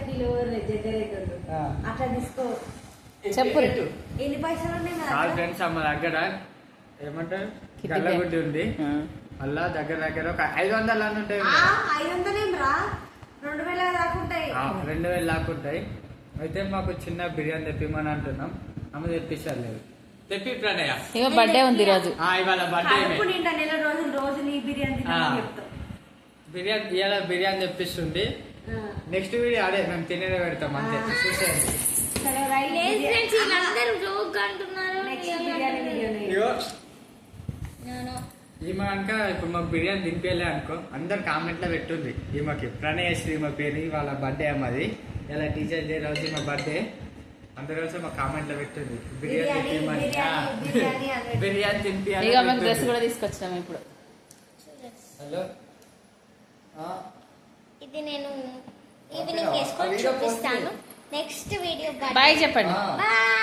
Kilo అట్లా తీసుకో చెప్పు ఎన్ని పైసలు ఉన్నాయి ఫ్రెండ్స్ అమ్మ దగ్గర ఏమంటారు గల్లగుడ్డి ఉంది అలా దగ్గర దగ్గర ఒక 500 అని ఉంటాయి. 500 ఏం రా 2000 దాకా ఉంటాయి. 2000 దాకా ఉంటాయి. అయితే మాకు చిన్న బిర్యానీ తెప్పిమని అంటున్నాం. అమ్మ తెప్పిస్తారు లేదు తెప్పి ప్రణయ ఇక బర్త్డే ఉంది రోజు ఇవాళ బర్త్డే నెల రోజు నీ బిర్యానీ బిర్యానీ ఇవాళ బిర్యానీ తెప్పిస్తుంది. నెక్స్ట్ వీడియో అదే మేము తినేదే పెడతాం అంతే చూసేయండి. ఈమె కనుక ఇప్పుడు మాకు బిర్యానీ దింపేలే అనుకో అందరు కామెంట్లో పెట్టుంది ఈమెకి ప్రణయశ్రీ మా పేరు వాళ్ళ బర్త్డే అమ్మది ఇలా టీచర్ డే రోజు మా బర్త్డే అందరు రోజు మా కామెంట్లో పెట్టింది బిర్యానీ తింపి డ్రెస్ కూడా తీసుకొచ్చాము ఇప్పుడు. హలో ఇది నేను ఈవినింగ్ వేసుకొని చూపిస్తాను నెక్స్ట్ వీడియో. బాయ్ చెప్పండి. బాయ్.